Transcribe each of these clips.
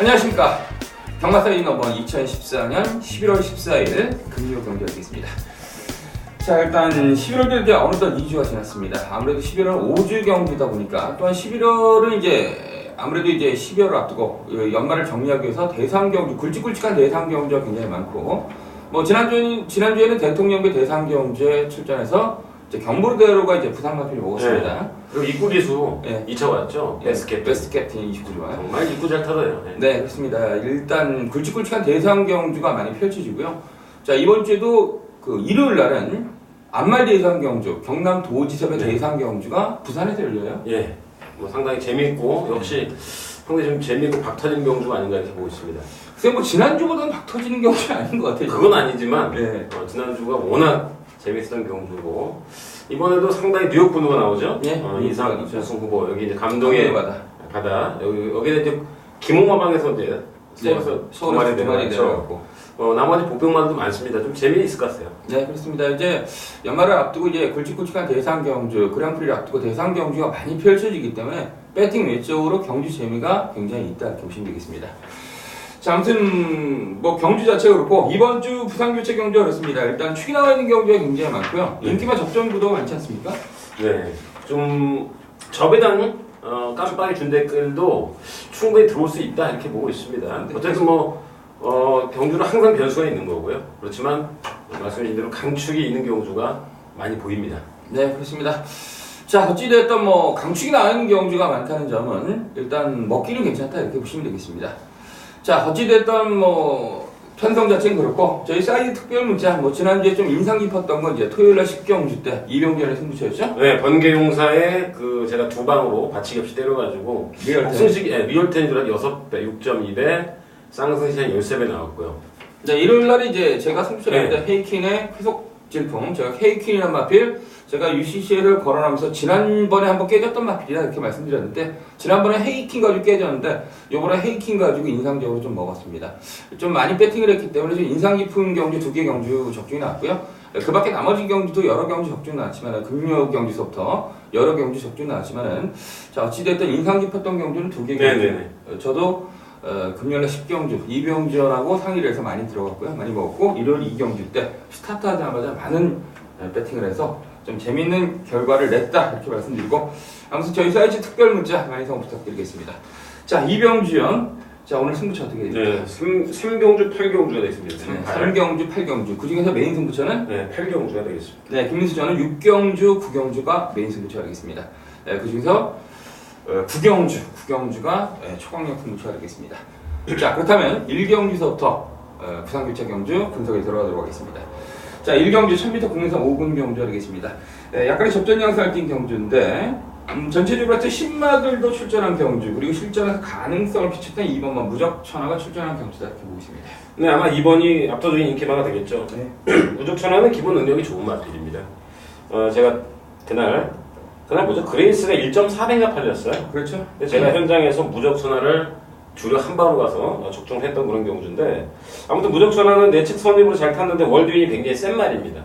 안녕하십니까. 경마사이 넘버 2014년 11월 14일 금요 경기가 되겠습니다. 자, 일단 11월 경기 어느덧 2주가 지났습니다. 아무래도 11월은 5주 경기다 보니까 또한 11월은 이제 아무래도 이제 12월을 앞두고 연말을 정리하기 위해서 대상 경주, 굵직굵직한 대상 경주가 굉장히 많고, 뭐 지난주에는 대통령배 대상 경주에 출전해서 이제 경보대로가 이제 부산 마필을 먹었습니다. 네. 그리고 입구기수 네. 2차 왔죠? 베스트 캡틴 29좋아요. 정말 입구 잘 타더요. 네, 그렇습니다. 일단 굵직굵직한 대상 경주가 많이 펼쳐지고요. 자, 이번 주에도 그 일요일 날은 안말 대상 경주, 경남 도지섭의 네. 대상 경주가 부산에서 열려요. 예. 뭐 상당히 재미있고 역시 상당히 좀 재미있고 박 터진 경주가 아닌가 이렇게 보고 있습니다. 글쎄 뭐 지난주보다는 박 터지는 경주가 아닌 것 같아요. 그건 아니지만 네. 지난주가 워낙 재밌었던 경주고 이번에도 상당히 뉴욕 분우가 나오죠. 예. 이상 그렇죠. 우승 후보 여기 이제 감동의 바다 여기는 이제 김홍마방에서 이제 서울에서 두 마리 내려갔고 나머지 복병마도 많습니다. 좀 재미있을 것 같아요. 네, 그렇습니다. 이제 연말을 앞두고 이제 굵직굵직한 대상 경주, 그랑프리를 앞두고 대상 경주가 많이 펼쳐지기 때문에 배팅 외적으로 경주 재미가 굉장히 있다 이렇게 보시면 되겠습니다. 자, 아무튼 뭐 경주 자체가 그렇고 이번 주 부산 교체 경주가 그렇습니다. 일단 축이 나와 있는 경주가 굉장히 많고요. 인기만 적정 구도가 많지 않습니까? 네, 좀 저배당 깜빡이 준 댓글도 충분히 들어올 수 있다 이렇게 보고 있습니다. 네. 어쨌든 경주는 항상 변수가 있는 거고요. 그렇지만 말씀하신 대로 강축이 있는 경주가 많이 보입니다. 네, 그렇습니다. 자, 어찌됐든 뭐 강축이 나는 경주가 많다는 점은 일단 먹기는 괜찮다 이렇게 보시면 되겠습니다. 자, 어찌됐든 뭐 편성 자체는 그렇고 저희 사이드 특별 문자 지난주에 좀 인상 깊었던 건 이제 토요일날 10경주 때 이병렬의 승부처였죠? 네, 번개용사에 제가 두 방으로 받치기 없이 때려가지고 리얼텐이더라 6배 6.2배 쌍승시한 13배 나왔고요. 네, 일요일날 이제 제가 승부처를 네. 했는데 헤이킨의 회속 질풍, 제가 헤이킨이란 마필, 제가 UCC를 거론하면서 지난번에 한번 깨졌던 마필이다 이렇게 말씀드렸는데 지난번에 헤이킨 가지고 깨졌는데 요번에 헤이킨 가지고 인상적으로 좀 먹었습니다. 좀 많이 배팅을 했기 때문에 좀 인상 깊은 경주 2개 경주 적중이 나왔고요. 그 밖에 나머지 경주도 여러 경주 적중이 나왔지만 금요 경주서부터 여러 경주 적중이 나왔지만은 자, 어찌됐든 인상 깊었던 경주는 2개 경주. 저도 금요일에 10경주, 2병전하고 상의를 해서 많이 들어갔고요. 많이 먹었고 일요일 2경주 때 스타트 하자마자 많은 배팅을 해서 좀 재밌는 결과를 냈다 이렇게 말씀드리고 아무튼 저희 사이즈 특별 문자 많이 성원 부탁드리겠습니다. 자, 이병주연, 자 오늘 승부처 어떻게 됩니까? 네, 3경주 8경주가 되겠습니다. 네, 3경주 8경주 그 중에서 메인 승부처는? 네, 8경주가 되겠습니다. 네, 김민수 저는 6경주 9경주가 메인 승부처가 되겠습니다. 네, 그 중에서 9경주가 초강력 승부처가 되겠습니다. 자, 그렇다면 1경주서부터 부산교체 경주 분석에 들어가도록 하겠습니다. 자, 1경주 1000m 국내선 5군 경주가 되겠습니다. 약간의 접전 양상을 띈 경주인데 전체적으로 신마들도 출전한 경주 그리고 실전에서 가능성을 비췄던 2번만 무적천하가 출전한 경주다 이렇게 보고 있습니다. 네, 아마 2번이 압도적인 인기마가 되겠죠. 네. 무적천하는 기본 능력이 좋은 마필입니다. 제가 그날 뭐죠? 그레이스가 1.4배가 팔렸어요. 그렇죠. 제가 현장에서 무적천하를 주력 한 바로 가서 적중했던 그런 경주인데 아무튼 무적천하는 내측 선임으로 잘 탔는데 월드윈이 굉장히 센 말입니다.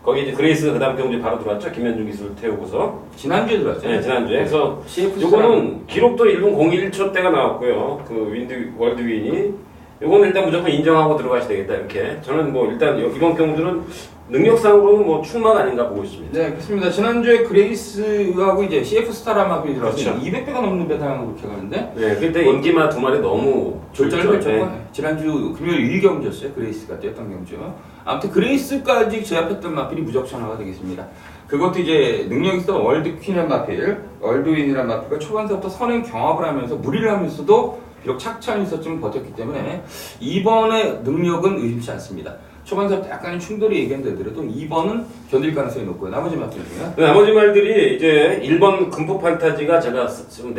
거기 이제 그레이스가 그 다음 경주에 바로 들어왔죠. 김현중 기술을 태우고서 지난주에 들어왔죠. 네, 지난주에. 그래서 CF 요거는 기록도 1분 01초대가 나왔고요. 그 월드윈이 요거는 일단 무조건 인정하고 들어가셔야 되겠다 이렇게. 저는 일단 이번 경주는 능력상으로는 출마가 아닌가 보고 있습니다. 네, 그렇습니다. 지난주에 그레이스하고 이제 CF 스타라마 마필이 들어왔어요. 그렇죠. 200배가 넘는 배당으로 그렇게 가는데 네, 그때 인기마 두 마리 너무 졸전을 좋죠. 펼쳤고 네. 지난주 금요일 1경주였어요. 그레이스가 뛰었던 경주. 아무튼 그레이스까지 제압했던 마필이 무적천하가 되겠습니다. 그것도 이제 능력 있었던 월드퀸이란 마필, 월드윈이란 마필과 초반서부터 선행 경합을 하면서 무리를 하면서도 비록 착천에서 좀 버텼기 때문에 이번의 능력은 의심치 않습니다. 초반서부터 약간의 충돌이 얘기한다더라도 2번은 견딜 가능성이 높고요. 나머지 말들은요? 나머지 말들이 이제 1번 금폭 판타지가 제가 좀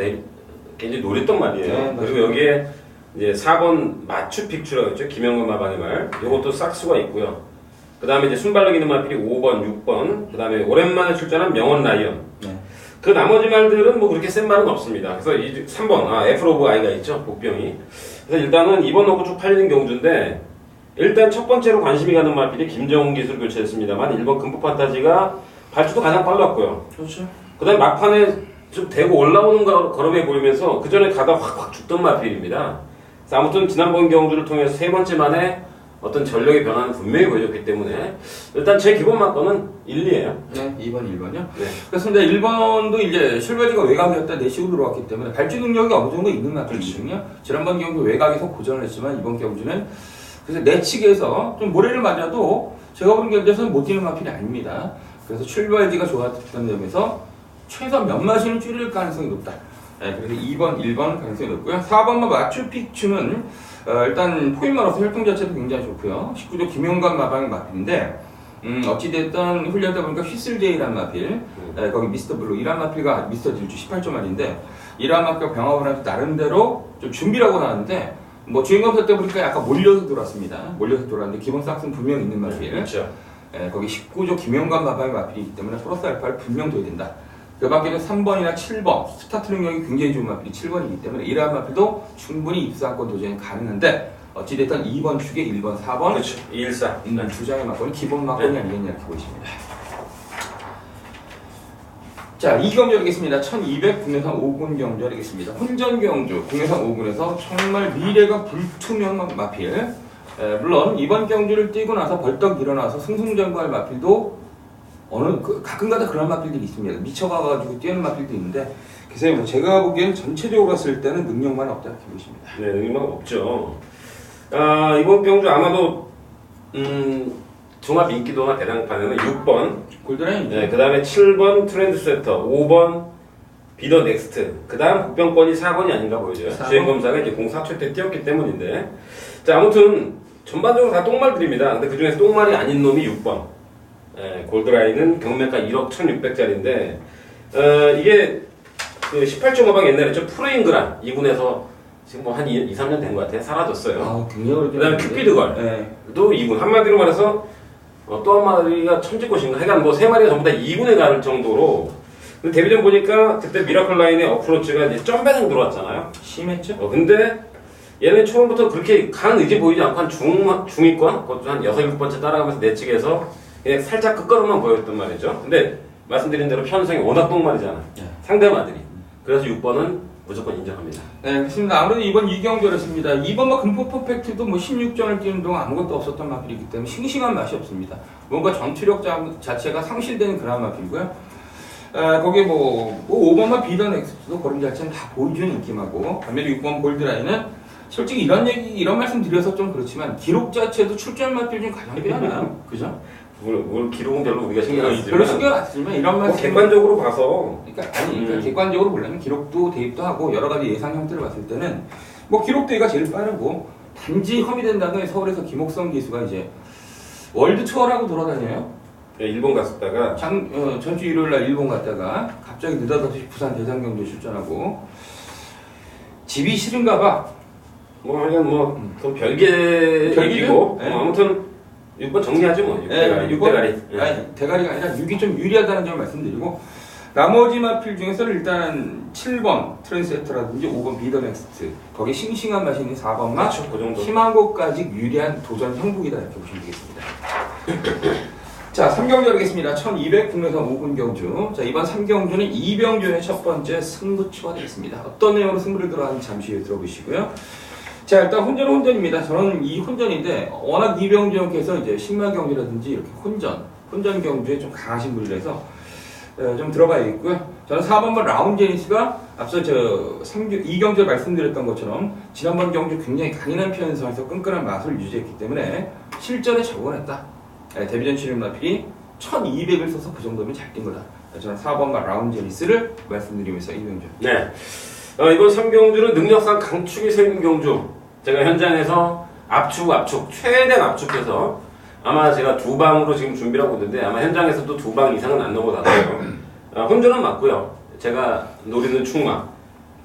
굉장히 노렸던 말이에요. 네, 그리고 여기에 이제 4번 마추픽추라고 했죠. 김영건 마방의 말. 이것도 싹수가 있고요. 그 다음에 이제 순발력 있는 마필이 5번, 6번. 그 다음에 오랜만에 출전한 명언 라이언. 네. 그 나머지 말들은 그렇게 센 말은 없습니다. 그래서 3번, 애플 오브 아이가 있죠. 복병이. 그래서 일단은 2번 놓고 쭉 팔리는 경주인데 일단 첫 번째로 관심이 가는 마필이 김정훈 기술 교체했습니다만 1번 금폭 판타지가 발주도 가장 빨랐고요. 그렇죠. 그 다음에 막판에 좀 대고 올라오는 걸음에 보이면서 그 전에 가다 확 죽던 마필입니다. 아무튼 지난번 경주를 통해서 세 번째 만에 어떤 전력의 변화는 분명히 보여줬기 때문에 일단 제 기본 마커는 1, 2예요. 네, 2번, 1번이요. 네. 그렇습니다. 1번도 이제 실버지가 외곽이었다 내시고 들어왔기 때문에 발주 능력이 어느 정도 있는 마필이거든요. 지난번 경주 외곽에서 고전을 했지만 이번 경주는 그래서 내측에서 좀 모래를 맞아도 제가 보는 경주에서는 못 뛰는 마필이 아닙니다. 그래서 출발지가 좋았던 점에서 최소 몇 마신을 줄일 가능성이 높다. 네, 그래서 2번, 1번 가능성이 높고요. 4번만 마추픽추는 일단 포인마로서 혈통 자체도 굉장히 좋고요. 19조 김용관 마방의 마필인데 어찌됐든 훈련하다 보니까 휘슬제이란 마필 거기 미스터 블루 이란 마필과 미스터 질주 18.1인데 이란 마필과 병합을 하면서 나름대로 좀 준비를 하고 나왔는데 뭐 주인공사 때 보니까 약간 몰려서 돌았습니다. 몰려서 돌았는데 기본 싹스는 분명히 있는 마필. 그렇죠. 거기 19조 김용관 마방의 마필이기 때문에 플러스 알파를 분명 둬야 된다. 그 밖에는 3번이나 7번 스타트 능력이 굉장히 좋은 마필이 7번이기 때문에 이러한 마필도 충분히 입사권 도전이 가능한데 어찌됐든 2번 축에 1번, 4번 그렇죠. 2, 1, 4. 두 장의 마건이 기본 마건이 아니겠냐 이렇게 보십니다. 자, 이 경주 하겠습니다. 1200 국내산 5군 경주 하겠습니다. 혼전 경주 국내산 5군에서 정말 미래가 불투명한 마필. 물론 이번 경주를 뛰고 나서 벌떡 일어나서 승승장구할 마필도 가끔가다 그런 마필들이 있습니다. 미쳐가가지고 뛰는 마필도 있는데 글쎄요, 뭐 제가 보기엔 전체적으로 봤을 때는 능력만 없다 이렇게 보십니다. 네, 능력만 없죠. 이번 경주 아마도 종합 인기도나 대장판에는 6번, 골드라인. 네, 그 다음에 7번 트렌드세터, 5번 비더 넥스트, 그 다음 복병권이 4번이 아닌가 보여져요. 4번? 주행검사가 이제 04초 때 뛰었기 때문인데. 자, 아무튼 전반적으로 다 똥말들입니다. 근데 그 중에서 똥말이 아닌 놈이 6번. 골드라인은 경매가 1억 1,600짜리인데, 이게 그 18.5방 옛날에 했죠. 프로잉그란 2군에서 지금 뭐 한 2, 3년 된 것 같아요. 사라졌어요. 굉장히 그 다음에 큐피드걸. 네. 또 2군. 한마디로 말해서 또 한 마리가 천지꽃인가? 하여간 뭐 세 마리가 전부 다 2군에 갈 정도로. 근데 데뷔전 보니까 그때 미라클 라인의 어프로치가 이제 점배당 들어왔잖아요. 심했죠? 근데 얘는 처음부터 그렇게 간 의지 보이지 않고 한 중위권? 그것도 한 6, 7번째 따라가면서 내측에서 그냥 살짝 끝걸음만 보였단 말이죠. 근데 말씀드린 대로 편성이 워낙 똥말이잖아. 네. 상대마들이. 그래서 6번은 무조건 인정합니다. 네, 그렇습니다. 아무래도 이번 이경주였습니다. 이번 뭐 금포 퍼펙트도 뭐 16전을 뛰는 동안 아무것도 없었던 마필이기 때문에 싱싱한 맛이 없습니다. 뭔가 전투력 자체가 상실되는 그런 마필이고요. 거기에 뭐 5번만 비던 엑스도 걸음 자체는 다 보여주는 인기마고 반면에 6번 골드라인은 솔직히 이런 말씀 드려서 좀 그렇지만 기록 자체도 출전 마필 중 가장 빼하나요? 그죠? 뭘 기록은 별로 우리가 신경 안 쓰지만 별로 신경 안 쓰지만 이런 말씀 객관적으로 봐서 그러니까 객관적으로 보려면 기록도 대입도 하고 여러 가지 예상 형태를 봤을 때는 뭐 기록 대회가 제일 빠르고 단지 허미된다는 게 서울에서 김옥성 기수가 이제 월드 투어라고 돌아다녀요. 일본 갔었다가 전주 일요일날 일본 갔다가 갑자기 느닷없이 부산 대장경도 출전하고 집이 싫은가 봐. 뭐 하여간 그 별개 얘기고 네. 아무튼 6번 정리하지 뭐. 6대가리. 아니, 대가리가 아니라 6이 좀 유리하다는 점을 말씀드리고 나머지 마필 중에서는 일단 7번 트랜스세터라든지 5번 비더넥스트 거기 싱싱한 맛이 있는 4번만 그렇죠, 그 정도. 희망 곳까지 유리한 도전 형국이다 이렇게 보시면 되겠습니다. 자, 3경주 하겠습니다. 1200 국내산 5군 경주. 자, 이번 3경주는 이병준의 첫 번째 승부처가 되겠습니다. 어떤 내용으로 승부를 들어가는지 잠시 후에 들어보시고요. 자, 일단 혼전은 혼전입니다. 저는 이 혼전인데 워낙 이병준께서 이제 식마 경주라든지 이렇게 혼전 경주에 좀 강하신 분이라서 좀 들어가야겠고요. 저는 4번번 라운제니스가 앞서 2경주에 말씀드렸던 것처럼 지난번 경주 굉장히 강인한 편성에서 끈끈한 맛을 유지했기 때문에 실전에 적응을 했다. 데뷔전 출연 마필이 1200을 써서 그 정도면 잘 뛴 거다. 저는 4번번 라운제니스를 말씀드리면서 이병준. 네. 이번 3경주는 능력상 강축이 서 있는 경주. 제가 현장에서 압축, 최대한 압축해서 아마 제가 2방으로 지금 준비를 하고 있는데 아마 현장에서도 2방 이상은 안 넘어가고요. 혼전은 맞고요. 제가 노리는 충마.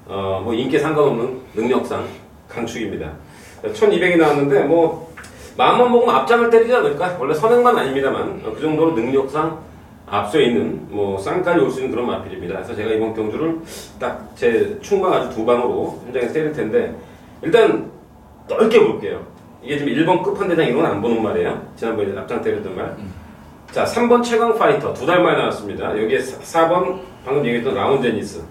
뭐 인기 상관없는 능력상 강축입니다. 1200이 나왔는데 뭐 마음만 먹으면 앞장을 때리지 않을까? 원래 선행만 아닙니다만 그 정도로 능력상 앞서 있는 뭐 쌍까지 올 수 있는 그런 마필입니다. 그래서 제가 이번 경주를 딱 제 충마 아주 2방으로 현장에서 때릴 텐데 일단 넓게 볼게요. 이게 지금 1번 끝판대장 이런 건 안 보는 말이에요. 지난번에 앞장 때렸던 말. 자, 3번 최강 파이터 2달 만에 나왔습니다. 여기에 4번 방금 얘기했던 라운제니스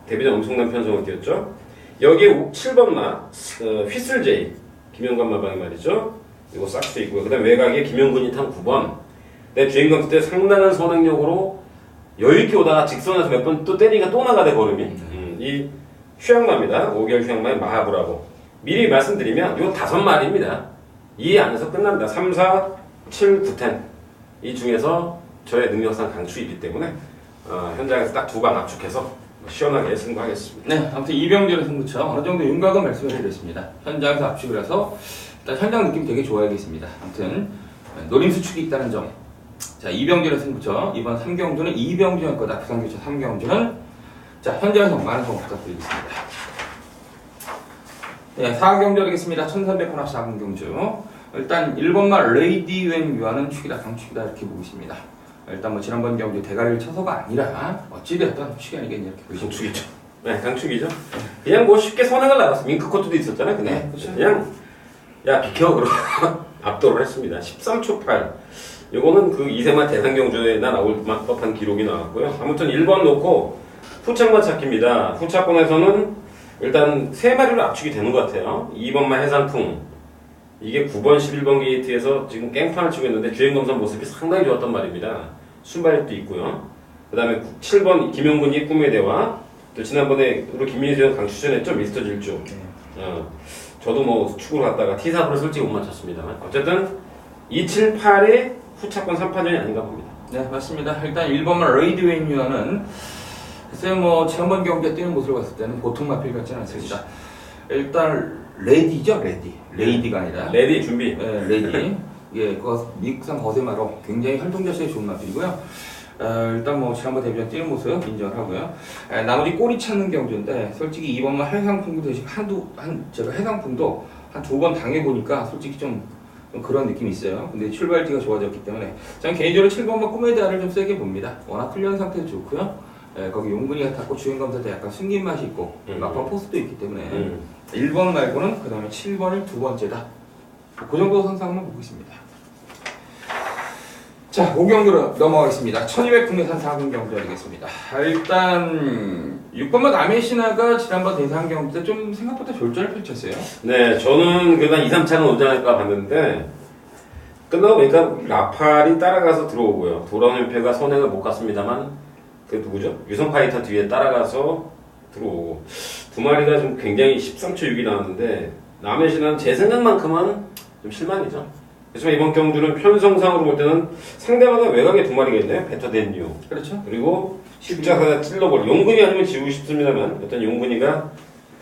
데뷔전 엄청난 편성을 띄웠죠. 여기에 7번마 휘슬제이 김영관 마방이 말이죠. 이거 싹수 있고요. 그 다음 외곽에 김영근이 탄 9번. 내 주행검 때 상당한 선행력으로 여유있게 오다가 직선에서 몇 번 또 때리니까 또 나가대 걸음이. 이 휴양마입니다. 5개월 휴양마의 마하부라고. 미리 말씀드리면 요 5마리입니다. 이 안에서 끝납니다. 3, 4, 7, 9, 10. 이 중에서 저의 능력상 강추이기 때문에 현장에서 딱 2방 압축해서 시원하게 승부하겠습니다. 네, 아무튼 이병렬의 승부처 어느 정도 윤곽은 말씀을 드렸습니다. 현장에서 압축을 해서 일단 현장 느낌 되게 좋아하겠습니다. 아무튼 노림수축이 있다는 점. 자, 이병렬의 승부처 이번 3경주는 이병준의 거다. 부산교체 3경주는 자 현장에서 많은 성공 부탁드리겠습니다. 네, 4경주 하겠습니다. 1300번 4경주. 일단 1번만 레이디 웬 유아는 축이다, 강축이다 이렇게 보고 있습니다. 일단 뭐 지난번 경주 대가리를 쳐서가 아니라 어찌됐든 축이 아니겠냐 이렇게 보시죠. 강축이죠. 네, 강축이죠. 그냥 뭐 쉽게 선행을 나갔어. 밍크코트도 있었잖아요. 네, 그렇죠. 그냥 야 비켜 그러고 압도를 했습니다. 13초 8. 요거는 그 이세만 대상경주에나 나올 법한 기록이 나왔고요. 아무튼 1번 놓고 후착만 찾기입니다. 후착권에서는 일단 3마리로 압축이 되는 것 같아요. 2번만 해상풍. 이게 9번, 11번 게이트에서 지금 깽판을 치고 있는데 주행검사 모습이 상당히 좋았단 말입니다. 순발력도 있고요. 그 다음에 7번 김용근이 꿈의 대화. 또 지난번에 우리 김민수 형 강추천했죠? 미스터 질주. 저도 뭐 축구로 갔다가 T4를 솔직히 못 맞췄습니다만. 어쨌든 278의 후차권 3파전이 아닌가 봅니다. 네, 맞습니다. 일단 1번만 레이디 웬 유아는 글쎄요 뭐 지난번 경기에 뛰는 모습을 봤을 때는 보통 마필 같지는 않습니다. 일단 레디죠, 레디가 아니라 레디 준비. 네, 레디. 예, 그거 미국산 거세마로 굉장히 활동자세에 좋은 마필이고요. 일단 뭐 지난번 데뷔전 뛰는 모습 인정을 하고요. 나머지 꼬리 찾는 경주인데 솔직히 이번만 해상풍도 대신 제가 해상풍도 한 2번 당해보니까 솔직히 좀 그런 느낌이 있어요. 근데 출발지가 좋아졌기 때문에 저는 개인적으로 7번만 꿈의 대화를 좀 세게 봅니다. 워낙 훈련 상태도 좋고요. 거기 용근이가 탔고 주행검사 때 약간 숨긴 맛이 있고 막판 포스도 있기 때문에 1번 말고는 그 다음에 7번을 2번째다. 그 정도 선상만 보고 있습니다. 자, 5경주로 넘어가겠습니다. 1200 국내산 4분 경주 하겠습니다. 일단 6번만 남의 신화가 지난번 대상 경주 때 좀 생각보다 졸전을 펼쳤어요. 네, 저는 그래도 한 2, 3차는 오전할까 봤는데 끝나고 보니까 라팔이 따라가서 들어오고요. 도라운표가 선행을 못 갔습니다만 그 누구죠? 유성파이터 뒤에 따라가서 들어오고 2마리가 좀 굉장히 13초 6이 나왔는데 남의 신화는 제 생각만큼은 좀 실망이죠. 그렇지만 이번 경주는 편성상으로 볼 때는 상대마다 외곽에 2마리가 있네요. 베터된 뉴. 그렇죠. 그리고 십자가 찔러볼 용근이 아니면 지우고 싶습니다만 어떤 용근이가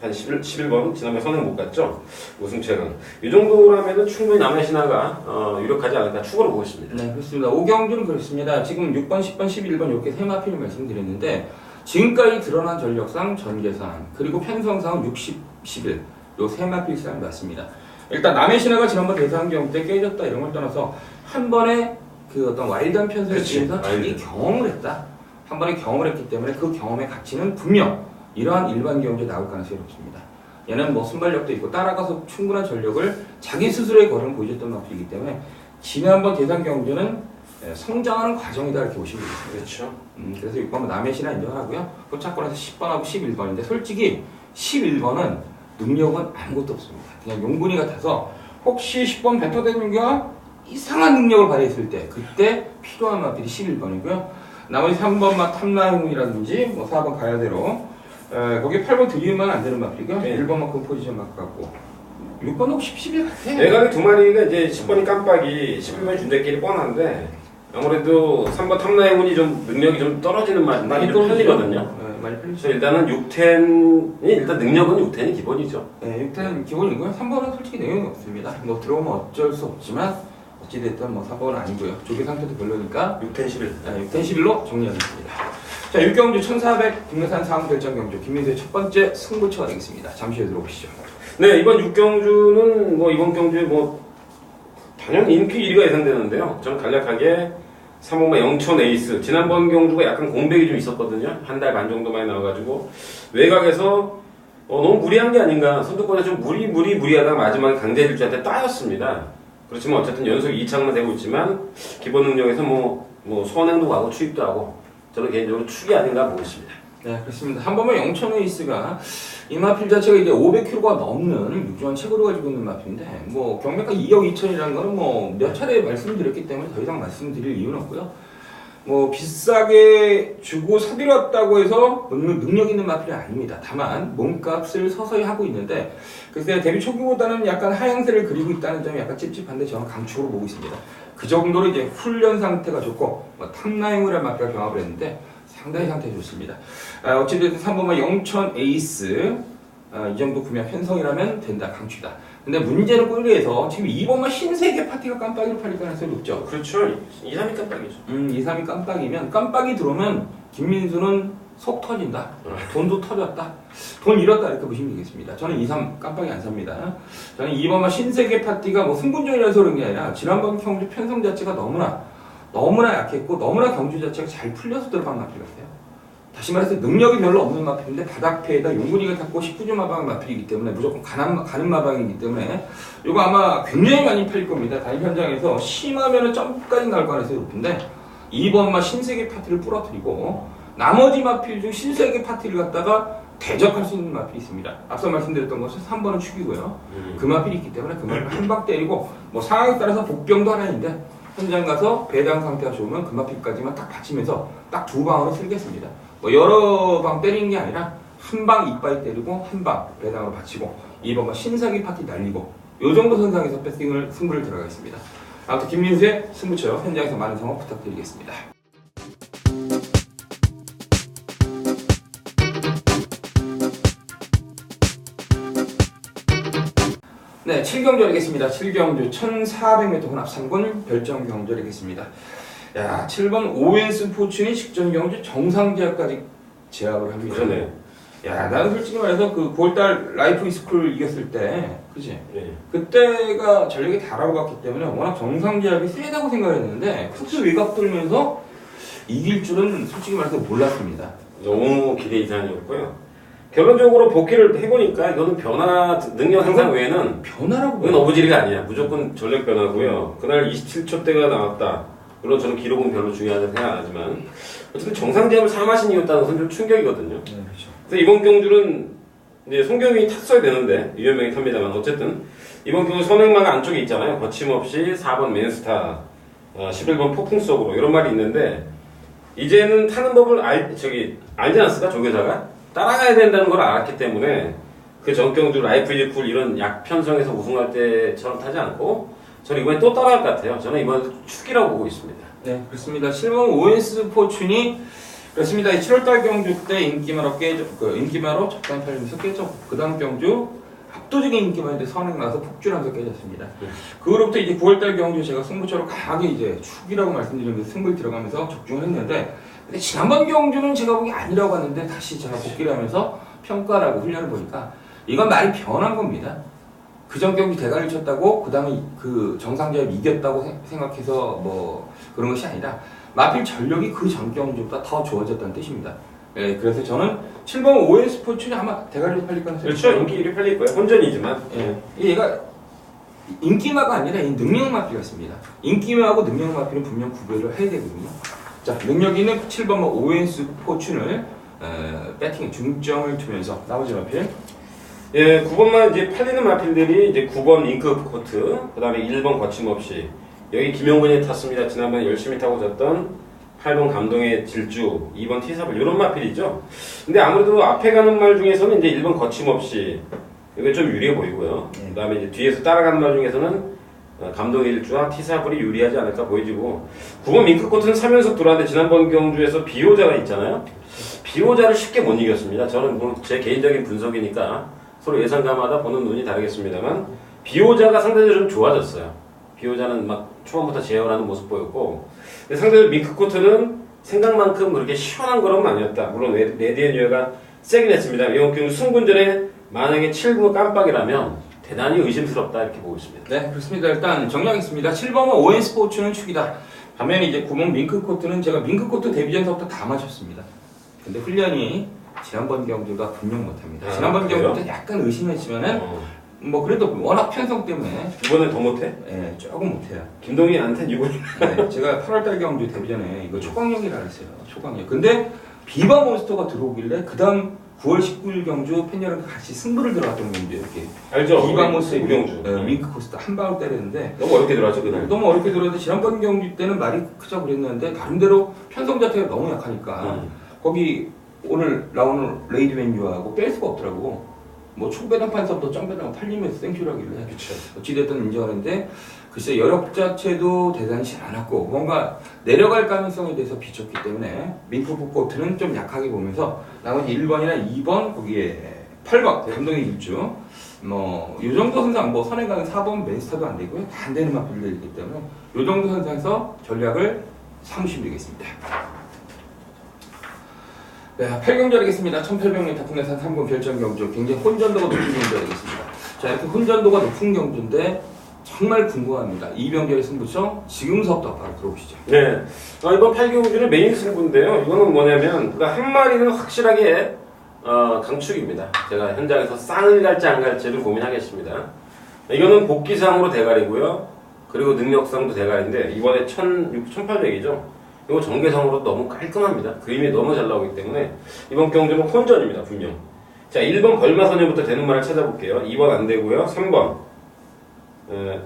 한 11번 지난번에 선행 못 갔죠. 우승 최강. 이 정도라면 충분히 남의 신화가 유력하지 않을까 추가로 보고 있습니다. 네, 그렇습니다. 5경주는 그렇습니다. 지금 6번, 10번, 11번 이렇게 3마필을 말씀드렸는데 지금까지 드러난 전력상 전개상 그리고 편성상 60, 11 요 3마필상 맞습니다. 일단 남의 신화가 지난번 대상경 때 깨졌다 이런 걸 떠나서 한 번에 그 어떤 와일드한 편성을 지면서 자기 경험을 했다. 한 번에 경험을 했기 때문에 그 경험의 가치는 분명 이러한 일반 경주에 나올 가능성이 높습니다. 얘는 뭐 순발력도 있고 따라가서 충분한 전력을 자기 스스로의 걸음을 보여줬던 마필이기 때문에 지난번 대상 경주는 성장하는 과정이다 이렇게 보시면 되겠습니다. 그렇죠. 그래서 6번은 남의 신화 인정하고요. 포착권에서 10번하고 11번인데 솔직히 11번은 능력은 아무것도 없습니다. 그냥 용분이 같아서 혹시 10번 벤터대는가 이상한 능력을 발휘했을 때 그때 필요한 마필이 11번이고요. 나머지 3번만 탐라용이라든지 뭐 4번 가야대로 거기 8번 들이면 안 되는 마필이고요. 네. 1번만큼 포지션 마크 같고 6번은 10, 11 같아. 외곽에 2마리가 이제 10번이 깜빡이 11번이 준대끼리 뻔한데 아무래도 3번 탐라용이 좀 능력이 좀 떨어지는 많이 좀 편리거든요. 네, 많이 편리죠. 그래서 일단은 6텐이 일단 능력은 6텐이 기본이죠. 네, 6텐 기본이고요. 3번은 솔직히 내용이 없습니다. 뭐 들어오면 어쩔 수 없지만 어찌됐든 뭐 4번은 아니고요. 조개 상태도 별로니까 6텐 11. 6텐 11로 정리하겠습니다. 자, 6경주 1400 국내산 상황 결정 경주 김민수의 첫 번째 승부처가 되겠습니다. 잠시 후에 들어보시죠. 네, 이번 6경주는 뭐 이번 경주에 뭐 당연히 인기 1위가 예상되는데요. 저는 간략하게 3번마 영천 에이스. 지난번 경주가 약간 공백이 좀 있었거든요. 한 달 반 정도 만에 나와가지고 외곽에서 너무 무리한 게 아닌가. 선두권에 좀 무리하다가 마지막에 강제질주한테 따였습니다. 그렇지만 어쨌든 연속 2착만 되고 있지만 기본 능력에서 뭐 선행도 하고 추입도 하고 저는 개인적으로 축이 아닌가 보고 있습니다. 네, 그렇습니다. 한 번만 영천 에이스가 이 마필 자체가 이제 500kg가 넘는 육중한 체구를 가지고 있는 마필인데 뭐 경매가 2억 2천이라는 거는 뭐 몇 차례 말씀드렸기 때문에 더 이상 말씀드릴 이유는 없고요. 뭐 비싸게 주고 사들였다고 해서 능력 있는 마필은 아닙니다. 다만 몸값을 서서히 하고 있는데 글쎄 데뷔 초기보다는 약간 하향세를 그리고 있다는 점이 약간 찝찝한데 저는 강축으로 보고 있습니다. 그 정도로 이제 훈련 상태가 좋고 뭐 탑라인을 한 마필과 경합을 했는데 상당히 상태 좋습니다. 어찌됐든 3번만 영천 에이스 이 정도 구매 편성이라면 된다 강추다. 근데 문제는 꼴리에서 지금 2번만 신세계 파티가 깜빡이로 팔릴 가능성이 높죠. 그렇죠. 2, 3위 깜빡이죠. 2, 3이 깜빡이면 깜빡이 들어오면 김민수는 속 터진다. 돈도 터졌다. 돈 잃었다 이렇게 보시면 되겠습니다. 저는 2, 3 깜빡이 안 삽니다. 저는 2번만 신세계 파티가 뭐 승분전이라서 그런 게 아니라 지난번 경주 편성 자체가 너무나 약했고 너무나 경주 자체가 잘 풀려서 들어간 마필 같아요. 다시 말해서 능력이 별로 없는 마필인데 바닥패에다 용군이가 탔고 19주 마방 마필이기 때문에 무조건 가는 마방이기 때문에 이거 아마 굉장히 많이 팔릴 겁니다. 단일 현장에서 심하면은 점까지 나올 가능성이 높은데 2번만 신세계 파티를 부러뜨리고 나머지 마필 중 신세계 파티를 갖다가 대적할 수 있는 마필이 있습니다. 앞서 말씀드렸던 것은 3번은 축이고요. 그 마필이 있기 때문에 그 마필 한 방 때리고 뭐 상황에 따라서 복병도 하나 있는데 현장 가서 배당 상태가 좋으면 금마필까지만 딱 받치면서 딱 2방으로 쓸겠습니다. 뭐 여러 방 때리는 게 아니라 한 방 이빠이 때리고 한 방 배당으로 받치고 2번만 신사기 파티 날리고 요 정도 선상에서 승부를 들어가겠습니다. 아무튼 김민수의 승부처 현장에서 많은 성원 부탁드리겠습니다. 네, 7경주하겠습니다. 7경주 1400m 혼합 3군 별정 경주하겠습니다. 야, 7번 오웬스 포춘이 직전 경주 정상제압까지 제압을 합니다. 그러네. 야, 나는 솔직히 말해서 그 9월달 라이프 이스쿨 이겼을 때, 그지? 네. 그때가 전력이 다라고 봤기 때문에 워낙 정상제압이 세다고 생각했는데 크스 외곽 돌면서 이길 줄은 솔직히 말해서 몰랐습니다. 너무 기대 이상이었고요. 결론적으로 복귀를 해보니까 이거는 변화 능력 향상 외에는 변화라고 이건 어부지리가 아니야. 무조건 전력 변화고요. 그날 27초대가 나왔다. 물론 저는 기록은 별로 중요하지 생각 안 하지만 어쨌든 정상제압을 삼하신 이었다는 것은 좀 충격이거든요. 네, 그렇죠. 그래서 이번 경주는 이제 송경이 탔어야 되는데 유현명이 탑니다만 어쨌든 이번 경주 선행막 안쪽에 있잖아요. 거침없이 4번 맨스타, 11번 폭풍 속으로 이런 말이 있는데 이제는 타는 법을 알지 않았을까 조교사가 따라가야 된다는 걸 알았기 때문에 그 전경주 라이프 이즈 쿨 이런 약편성에서 우승할 때처럼 타지 않고 저는 이번에 또 따라갈 것 같아요. 저는 이번 축이라고 보고 있습니다. 네, 그렇습니다. 7번 오웬스 포춘이 그렇습니다. 7월달 경주 때 인기마로 적당히 팔리면서 깨졌고 그 다음 경주 압도적인 인기만인데 선행 나서 폭주하면서 깨졌습니다. 그 후로부터 이제 9월달 경주 제가 승부처로 강하게 이제 축이라고 말씀드리면서 승부에 들어가면서 적중을 했는데 근데 지난번 경주는 제가 보기 아니라고 봤는데 다시 제가 복귀를 하면서 평가를 하고 훈련을 보니까 이건 말이 변한 겁니다. 그전 경기 대가리를 쳤다고 그 다음에 그 정상제압 이겼다고 생각해서 뭐 그런 것이 아니라 마필 전력이 그 전 경기보다 더 좋아졌다는 뜻입니다. 예, 그래서 저는 7번 OS 포춘이 아마 대가리로 팔릴 가능성이 그렇죠. 인기 1위 팔릴 거예요. 혼전이지만. 예, 얘가 인기마가 아니라 이 능력 마필이 있습니다. 인기마하고 능력 마필은 분명 구별을 해야 되거든요. 자, 능력 있는 7번 OS 포춘을 배팅에 중점을 두면서 나머지 마필 예, 9번만 이제 팔리는 마필들이 이제 9번 잉크 코트, 그 다음에 1번 거침없이 여기 김용근이 탔습니다. 지난번에 열심히 타고 졌던 8번 감동의 질주, 2번 티사블 이런 마필이죠. 근데 아무래도 앞에 가는 말 중에서는 이제 1번 거침없이 이게 좀 유리해 보이고요. 그 다음에 이제 뒤에서 따라가는 말 중에서는 감동의 질주와 티사블이 유리하지 않을까 보여지고 9번 잉크 코트는 3연속 들어왔는데 지난번 경주에서 비호자가 있잖아요. 비호자를 쉽게 못 이겼습니다. 저는 뭐 제 개인적인 분석이니까 서로 예상가마다 보는 눈이 다르겠습니다만 비호자가 상대적으로 좀 좋아졌어요. 비호자는 막 초반부터 제어하는 모습 보였고 근데 상대적으로 밍크코트는 생각만큼 그렇게 시원한 걸음은 아니었다. 물론 레디앤유어가 세긴 했습니다. 이번 경우 승분전에 만약에 7구 깜빡이라면 대단히 의심스럽다 이렇게 보고 있습니다. 네, 그렇습니다. 일단 정리하겠습니다. 7번은 오웬 스포츠는 축이다. 반면에 이제 9번 밍크코트는 제가 밍크코트 데뷔전서부터 다 마셨습니다. 근데 훈련이 지난번 경주가 분명 못합니다. 지난번 경주 때 약간 의심했지만은 뭐 그래도 워낙 편성 때문에 이번에 더 못해? 네, 조금 못해요. 김동희한테 이번에 네, 제가 8월달 경주 데뷔전에 이거 초강력이라 했어요. 초강력. 근데 비바 몬스터가 들어오길래 그 다음 9월 19일 경주 팬여러분 같이 승부를 들어갔던 건데 이렇게 알죠? 비바 몬스터의 우경주. 윙크 코스트 한 방울 때렸는데 너무 어렵게 들어왔죠 그날. 너무 어렵게 들어왔는데 지난번 경기 때는 말이 크자고 그랬는데 나름대로 편성 자체가 너무 약하니까 거기 오늘 나오는 레이드맨유하고 뺄 수가 없더라고. 뭐 초배당판서부터 점배당 팔리면서 생쇼라길래 그쵸. 어찌됐든 인정하는데 글쎄 여력 자체도 대단치 않았고 뭔가 내려갈 가능성에 대해서 비쳤기 때문에 민프포 코트는 좀 약하게 보면서 나머지 1번이나 2번 거기에 8번 감독의 질주 뭐요 정도 선상 뭐 선행가는 4번 맨스타도 안 되고요 다 안 되는 맛들이기 때문에 요 정도 선상에서 전략을 삼으시면 되겠습니다. 네, 8경주 하겠습니다. 1800m 국내산 3군 결정 경주 굉장히 혼전도가 높은 경주 하겠습니다. 자 이렇게 혼전도가 높은 경주인데 정말 궁금합니다. 이병렬의 승부처 지금서부터 바로 들어보시죠. 네, 이번 8경주는 메인 승부인데요. 이거는 뭐냐면 그러니까 한 마리는 확실하게 강축입니다. 제가 현장에서 쌍을 갈지 안 갈지를 고민하겠습니다. 이거는 복기상으로 대가리고요. 그리고 능력상도 대가리인데 이번에 1800이죠. 이거 정계상으로 너무 깔끔합니다. 그림이 너무 잘 나오기 때문에 이번 경주는 혼전입니다. 분명. 자 1번 벌마선녀부터 되는 말을 찾아볼게요. 2번 안 되고요. 3번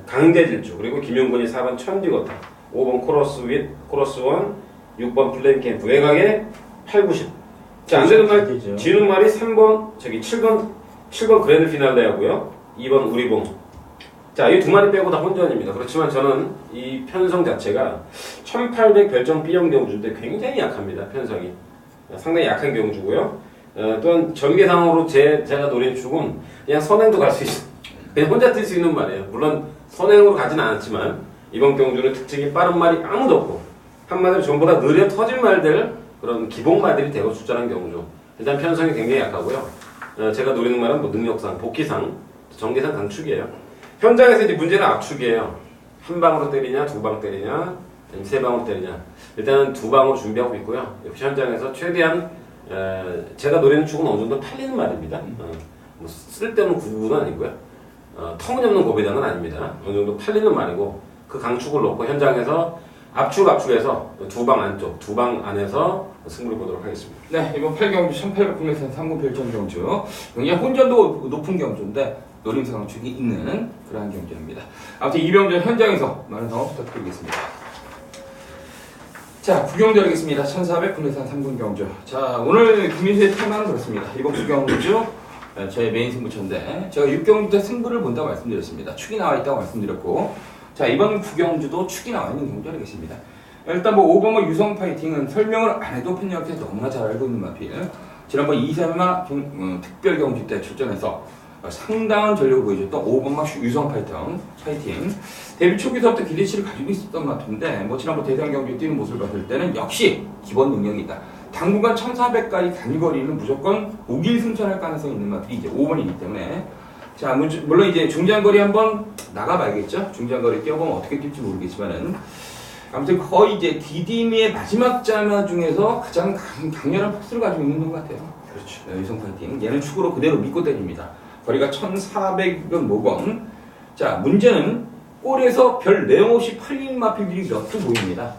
강대질주 그리고 김용근이 4번 천디거타 5번 코러스 윗 코러스 1 6번 플레임 캠프 외곽에 8, 90 자 안되는 말 지는 말이 3번 저기 7번 그랜드 피날레 하고요 2번 우리봉 자 이 두 마리 빼고 다 혼전입니다. 그렇지만 저는 이 편성 자체가 1800 별정 B형 경주인데 굉장히 약합니다. 편성이 상당히 약한 경주고요. 또한 전개상으로 제가 노린 축은 그냥 선행도 갈 수 있어요. 그냥 혼자 뛸 수 있는 말이에요. 물론 선행으로 가진 않았지만 이번 경주는 특징이 빠른 말이 아무도 없고 한마디로 전부 다 느려 터진 말들 그런 기본 말들이 대거 출전한 경주. 일단 편성이 굉장히 약하고요. 제가 노리는 말은 뭐 능력상, 복귀상, 전개상 강축이에요. 현장에서 이제 문제는 압축이에요. 한 방으로 때리냐, 두 방 때리냐, 아니면 세 방으로 때리냐. 일단은 두 방으로 준비하고 있고요. 역시 현장에서 최대한 제가 노리는 축은 어느 정도 팔리는 말입니다. 뭐 쓸데없는 구구는 아니고요. 터무니없는 고배당은 아닙니다. 어느 정도 팔리는 말이고 그 강축을 놓고 현장에서 압축해서 두 방 안쪽, 두 방 안에서 승부를 보도록 하겠습니다. 네, 이번 8경주 1800 국내산 3군 별정 경주 굉장히 혼전도 높은 경주인데 노림상 강축이 있는 그러한 경주입니다. 아무튼 이병전 현장에서 많은 성원 부탁드리겠습니다. 자, 구경주 하겠습니다. 1400 국내산 3군 경주. 자, 오늘 김민수의 테마는 그렇습니다. 이번 구경주 저의 메인 승부처인데 제가 6경주 때 승부를 본다고 말씀드렸습니다. 축이 나와 있다고 말씀드렸고 자 이번 구경주도 축이 나와 있는 경주 하겠습니다. 일단 뭐 5번 유성 파이팅은 설명을 안 해도 팬여러분께서 너무나 잘 알고 있는 마필. 지난번 2세마 특별 경주 때 출전해서 상당한 전력을 보여줬던 5번 유성 파이팅. 데뷔 초기서부터 기대치를 가지고 있었던 마필인데 뭐 지난번 대상 경주 뛰는 모습을 봤을 때는 역시 기본 능력이다. 당분간 1400까지 단거리는 무조건 우길 승천할 가능성이 있는 마필이 이제 5번이기 때문에 자 물론 이제 중장거리 한번 나가봐야겠죠. 중장거리 뛰어보면 어떻게 뛸지 모르겠지만은 아무튼 거의 이제 디디미의 마지막 자마 중에서 가장 강렬한 포스를 가지고 있는 것 같아요. 그렇죠. 유성 파이팅. 얘는 축으로 그대로 믿고 때립니다. 거리가 1400은 뭐건. 자 문제는 골에서 별 내용 없이 팔린 마필들이 몇 두 보입니다.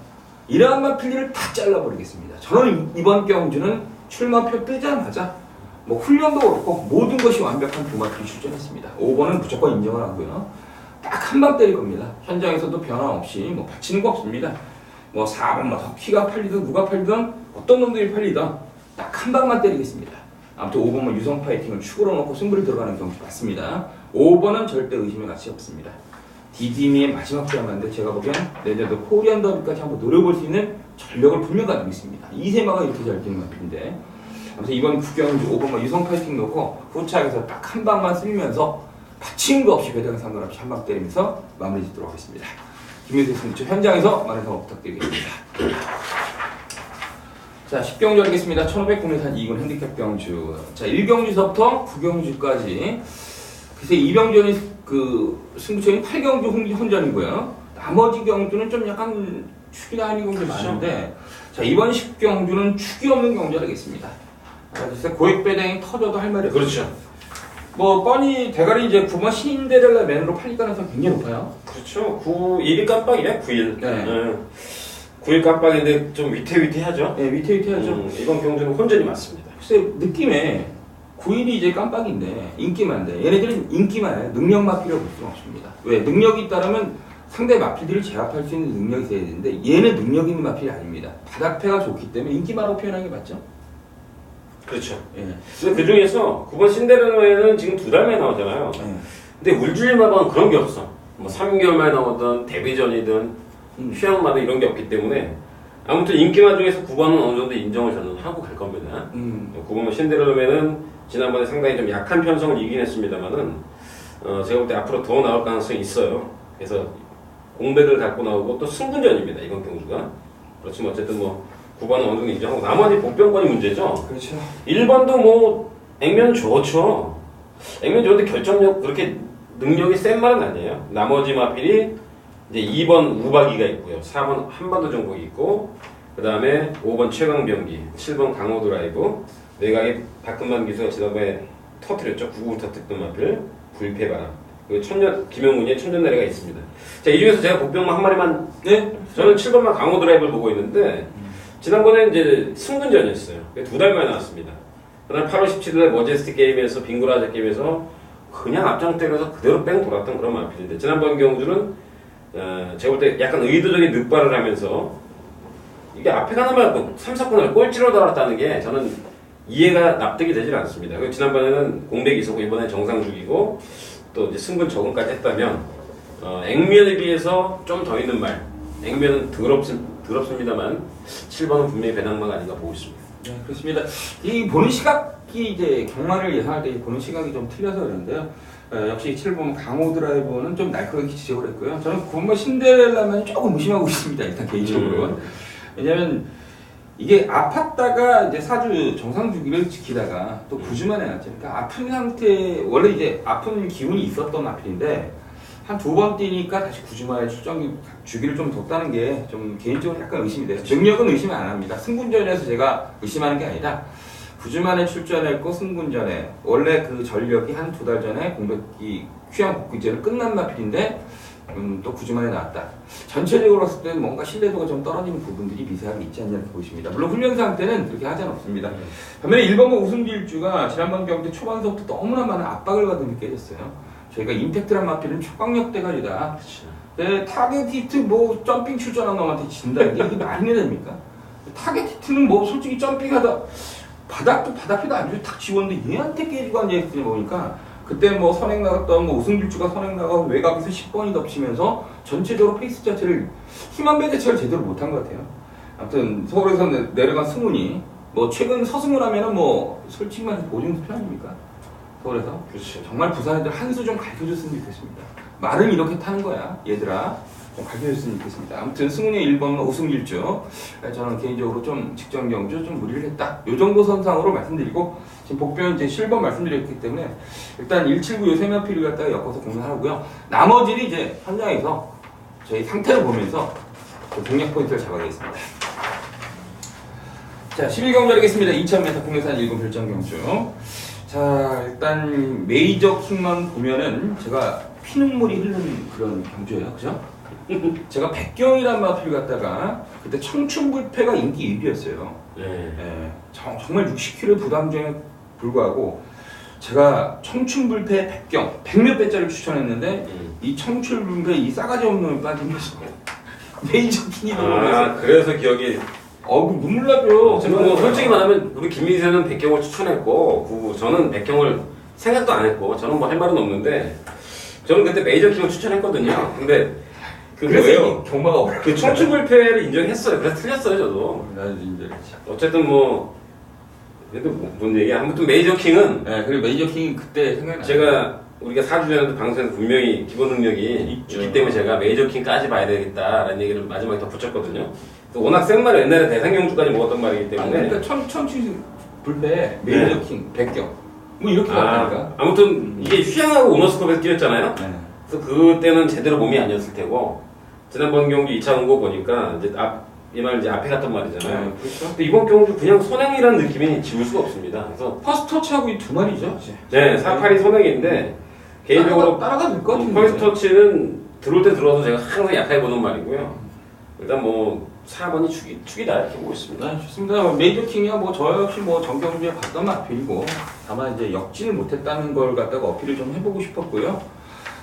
이러한 마필들을 다 잘라버리겠습니다. 저는 이번 경주는 출마표 뜨자마자 뭐 훈련도 그렇고 모든 것이 완벽한 두 마필이 출전했습니다. 5번은 무조건 인정을 하고요. 딱 한 방 때릴 겁니다. 현장에서도 변화 없이 뭐 받치는 거 없습니다. 뭐 4번 뭐 터키가 팔리든 누가 팔리든 어떤 놈들이 팔리든 딱 한 방만 때리겠습니다. 아무튼 5번은 유성 파이팅을 축으로 놓고 승부를 들어가는 경주 맞습니다. 5번은 절대 의심의 가치 없습니다. 디디미의 마지막 드라마인데 제가 보기엔 내년도 코리안 더비까지 한번 노려볼 수 있는 전력을 분명 가지고 있습니다. 이세마가 이렇게 잘 뛰는 마필인데 아무튼 이번 구경주 5번만 유성 파이팅 놓고 후차에서 딱 한 방만 쓰면서 받친 거 없이 배당 상관없이 한 방 때리면서 마무리 짓도록 하겠습니다. 김민수 승부처 현장에서 많은 성원 부탁드리겠습니다. 자 10경주 하겠습니다. 1500 국내산 2군 핸디캡 경주. 자 1경주서부터 9경주까지 그래서 2경주는 그 승부처인 8경주 혼전이고요. 나머지 경주는 좀 약간 축이 나는 경주 많은데 자 이번 10경주는 축이 없는 경주 하겠습니다. 그래서 고액 배당이 터져도 할 말이 없어요. 그렇죠. 뭐 뻔히 대가리 이제 9번 신데렐라 맨으로 팔릴 가능성이 굉장히 높아요. 그렇죠. 9일이 깜빡이야. 9일. 네. 9일 깜빡인데 좀 위태위태하죠? 네, 위태위태하죠. 이번 경주는 혼전이 맞습니다. 글쎄 느낌에 9일이 이제 깜빡인데 인기만데 얘네들은 인기만 능력 마필이라고 볼 수는 없습니다. 왜? 능력이 있다면 상대 마필들을 제압할 수 있는 능력이 있어야 되는데 얘는 능력 있는 마필이 아닙니다. 바닥패가 좋기 때문에 인기마라고 표현하는 게 맞죠? 그렇죠. 예. 근데 그 중에서 9번 신데렐라에는 지금 2달 만에 나오잖아요. 예. 근데 울줄마방은 그런 게 없어. 뭐 3개월 만에 나오든 데뷔전이든 휴양마다 이런 게 없기 때문에 아무튼 인기마 중에서 9번은 어느 정도 인정을 저는 하고 갈 겁니다. 9번 신데렐라면은 지난번에 상당히 좀 약한 편성을 이긴 했습니다만은 제가 볼 때 앞으로 더 나올 가능성이 있어요. 그래서 공백을 갖고 나오고 또 승분전입니다. 이번 경주가. 그렇지만 어쨌든 뭐 9번은 어느 정도 인정하고 나머지 복병권이 문제죠. 그렇죠. 1번도 뭐 액면 좋죠. 액면 좋은데 결정력 그렇게 능력이 센 말은 아니에요. 나머지 마필이 이제 2번 우박이가 있고요. 4번 한반도 정복이 있고 그 다음에 5번 최강병기, 7번 강호 드라이브, 내각의 박근만 기수가 지난번에 터뜨렸죠. 구구 터뜨렸던 마필, 불패바람. 그리고 김영훈의 천년나래가 있습니다. 자, 이 중에서 제가 복병만 한 마리만, 네? 저는 7번만 강호 드라이브를 보고 있는데, 지난번에 이제 승근전이었어요. 2달 만에 나왔습니다. 그다음 8월 17일에 머제스티 게임에서, 빙고라자 게임에서 그냥 앞장 때려서 그대로 뺑 돌았던 그런 마필인데, 지난번 경주는, 제가 볼 때 약간 의도적인 늑발을 하면서, 이게 앞에 가는 말고 3, 4번을 꼴찌로 달았다는 게 저는 이해가 납득이 되질 않습니다. 지난번에는 공백이 있었고, 이번에 정상 죽이고, 또 이제 승분 적응까지 했다면 액면에 비해서 좀 더 있는 말 액면은 더럽습니다만 7번은 분명히 배낭마가 아닌가 보고 있습니다. 네, 그렇습니다. 이 보는 시각이 이제 경마를 예상할 때 보는 시각이 좀 틀려서 그런데요. 역시 7번 강호 드라이버는 좀 날카롭게 지적을 했고요. 저는 9번 신데렐라만 조금 의심하고 있습니다. 일단 개인적으로. 왜냐면 이게 아팠다가 이제 4주 정상 주기를 지키다가 또 9주 만에 났죠. 그러니까 아픈 상태, 원래 이제 아픈 기운이 있었던 마필인데 한 2번 뛰니까 다시 9주 만에 출전 주기를 좀 뒀다는 게 좀 개인적으로 약간 의심이 돼요. 능력은 의심 안 합니다. 승군전에서 제가 의심하는 게 아니라 9주 만에 출전했고 승군전에 원래 그 전력이 한 2달 전에 공백기 휴양 복귀제를 끝난 마필인데 또 9주 만에 나왔다. 전체적으로 봤을 때 뭔가 신뢰도가 좀 떨어지는 부분들이 미세하게 있지 않냐 이렇게 보십니다. 물론 훈련 상태는 그렇게 하지 않습니다. 반면에 1번과 우승길주가 지난번 경기 초반서부터 너무나 많은 압박을 받은 게 깨졌어요. 저희가 임팩트란 마필은 초강력 대가리다. 네, 타겟 히트 뭐 점핑 출전한 놈한테 진다는 게 이게 말이 됩니까? 타겟 히트는 뭐 솔직히 점핑하다 바닥도 안 좋게 탁 지웠는데 얘한테 깨지고 앉아있으니 보니까 그때 뭐 선행 나갔던 뭐 우승길주가 선행 나가고 외곽에서 10번이 덮치면서 전체적으로 페이스 자체를 힘한 배 자체를 제대로 못한 것 같아요. 아무튼 서울에서 내려간 승훈이 뭐 최근 서승훈 하면은 뭐 솔직히 말해서 보증수 아닙니까? 서울에서 그렇죠. 정말 부산 애들 한 수 좀 가르쳐줬으면 좋겠습니다. 말은 이렇게 타는 거야 얘들아. 좀 가르쳐줬으면 좋겠습니다. 아무튼 승훈의 1번 우승길주 저는 개인적으로 좀 직전 경주 좀 무리를 했다. 요 정도 선상으로 말씀드리고 지금 복병 이제 7번 말씀드렸기 때문에 일단 179 요 세마필을 갖다가 엮어서 공략하고요. 나머지는 이제 현장에서 저희 상태를 보면서 공략 포인트를 잡아가겠습니다. 자 11경주 하겠습니다. 2000m 국내산 1군 별정 경주. 자 일단 메이저 킹만 보면은 제가 피눈물이 흐르는 그런 경주예요. 그죠? 제가 백경이란 마필 갖다가 그때 청춘불패가 인기 1위였어요. 예, 정말 60kg 부담중에 불구하고 제가 청춘불패 백경 100몇 배짜리를 추천했는데 이 청춘불패 이 싸가지 없는 놈이 빠지면서 메이저 킹이 되면서 그래서 기억이 눈물 나죠. 저는 뭐 솔직히 말하면 우리 김민세는 백경을 추천했고 저는 백경을 생각도 안 했고 저는 뭐 할 말은 없는데 저는 그때 메이저 킹을 추천했거든요. 근데 그래서 경마가 어려워. 그 청춘불패를 인정했어요. 그래서 틀렸어요 저도. 나도 인정했지. 어쨌든 뭐 그래도 뭔 얘기야. 아무튼 메이저 킹은 그리고 메이저 킹이 그때 생각나요. 제가 우리가 4주 전에도 방송에서 분명히 기본 능력이 있기 때문에 제가 메이저 킹까지 봐야 되겠다라는 얘기를 마지막에 더 붙였거든요. 워낙 센 말을 옛날에 대상경주까지 먹었던 말이기 때문에. 그러니까 청춘불패 메이저 킹 백경 뭐 이렇게 봤다니까. 아무튼 이게 휴양하고 오너스컵에서 뛰었잖아요. 그래서 그때는 제대로 몸이 아니었을 테고 지난번 경주 2차 온 거 보니까 이제 이 말 이제 앞에 갔던 말이잖아요. 그렇죠. 근데 이번 경주 그냥 선행이라는 느낌이 지울 수가 없습니다. 그래서 퍼스트 터치하고 이 두 마리죠. 네, 482 선행인데 개인적으로 따라가 될것 같은데. 퍼스트 터치는 들어올 때 들어와도 제가 항상 약하게 보는 말이고요. 일단 뭐 4번이 축이다 이렇게 보고 있습니다. 네, 좋습니다. 메이저킹이야 뭐 저 역시 뭐 정경주에 봤던 마필이고 다만 이제 역진을 못했다는 걸 갖다가 어필을 좀 해보고 싶었고요.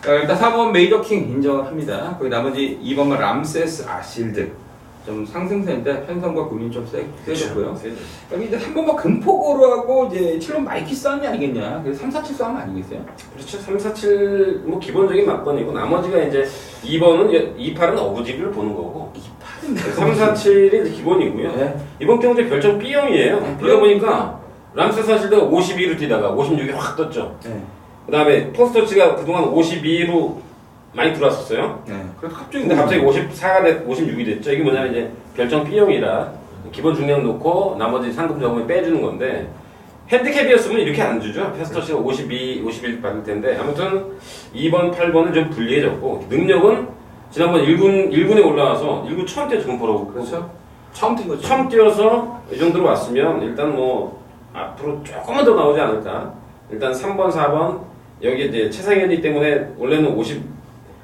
일단 4번 메이저킹 인정을 합니다. 거기 나머지 2번만 람세스 아실드 좀 상승세인데 편성과 군인 좀 세졌고요. 여기 이제 3번만 금포고로하고 이제 7번 마이키 싸움이 아니겠냐. 그래서 3, 4, 7 싸움 아니겠어요? 그렇죠. 3, 4, 7 뭐 기본적인 막번이고 나머지가 이제 2번은 2, 8은 어부지리를 보는 거고 3, 4, 7이 기본이고요. 네. 이번 경제 별점 B형이에요. 그러다 보니까 람스 사실도 52로 뛰다가 56이 확 떴죠. 네. 그 다음에 포스터치가 그동안 52로 많이 들어왔었어요. 네. 그래서 근데 갑자기 54가 56이 됐죠. 이게 뭐냐면 이제 별점 B형이라 기본 중량 놓고 나머지 상금 적응에 빼주는 건데 핸디캡이었으면 이렇게 안 주죠. 포스터치가 52, 51 받을 텐데 아무튼 2번, 8번은 좀 불리해졌고 능력은 지난번 1군에 올라와서 1군 처음 뛰었죠. 금포로. 그렇죠. 처음 뛴 거죠. 처음 뛰어서 이 정도로 왔으면 일단 뭐 앞으로 조금만 더 나오지 않을까. 일단 3번, 4번 여기 이제 최상현이 때문에 원래는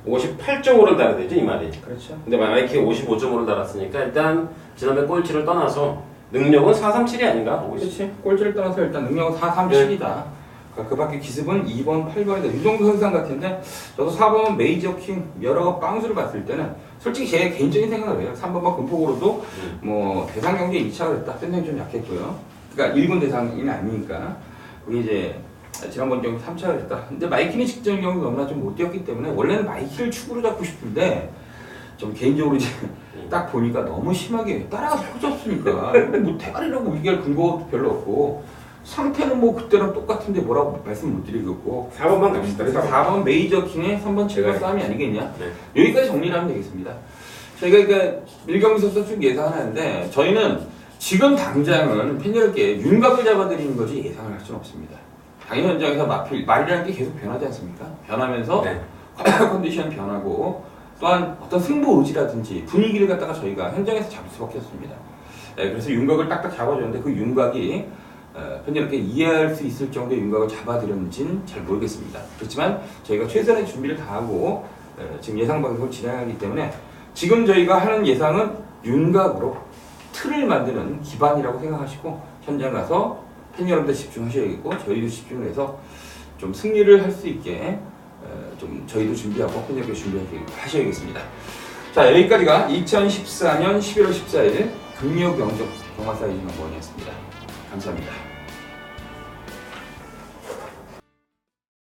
58.5를 달아야 되지 이 말이. 그렇죠. 근데 마이키가 55.5를 달았으니까 일단 지난해 꼴찌를 떠나서 능력은 437이 아닌가 보고 있어요. 그렇지. 꼴찌를 떠나서 일단 능력은 4, 3, 7이다. 그 밖에 기습은 2번, 8번이다. 이 정도 현상 같은데 저도 4번 메이저킹 여러 빵수를 봤을 때는 솔직히 제 개인적인 생각을 해요. 3번만 금폭으로도 뭐 대상 경기에 2차가 됐다. 팬성이 좀 약했고요. 그러니까 1군 대상이 아니니까. 그게 이제 지난번 경기 3차가 됐다. 근데 마이키는 직전 경기 너무나 좀 못 뛰었기 때문에 원래는 마이키를 축으로 잡고 싶은데 좀 개인적으로 이제 딱 보니까 너무 심하게 따라가서 펴졌으니까 뭐 대가리라고 얘기할 근거도 별로 없고 상태는 뭐 그때랑 똑같은데 뭐라고 말씀 못 드리겠고 4번만 갑시다. 그래서 4번 메이저킹의 3번 7번 네. 싸움이 아니겠냐. 네. 여기까지 정리를 하면 되겠습니다. 저희가 그러니까 밀경기서부터 쭉 예상하는데 저희는 지금 당장은 팬 여러분께 윤곽을 잡아드리는 거지 예상을 할 수는 없습니다. 당연 현장에서 말이라는 게 계속 변하지 않습니까? 변하면서 네. 컨디션 변하고 또한 어떤 승부 의지라든지 분위기를 갖다가 저희가 현장에서 잡을 수밖에 없습니다. 네, 그래서 윤곽을 딱딱 잡아줬는데 그 윤곽이 팬여러분께 이해할 수 있을 정도의 윤곽을 잡아드렸는지는 잘 모르겠습니다. 그렇지만 저희가 최선의 준비를 다하고 지금 예상 방송을 진행하기 때문에 지금 저희가 하는 예상은 윤곽으로 틀을 만드는 기반이라고 생각하시고 현장 가서 팬 여러분들 집중하셔야겠고 저희도 집중을 해서 좀 승리를 할 수 있게 좀 저희도 준비하고 팬 여러분들 준비하셔야겠습니다. 자, 여기까지가 2014년 11월 14일 금요 경적 동아사이즈 넘버원이었습니다. 감사합니다.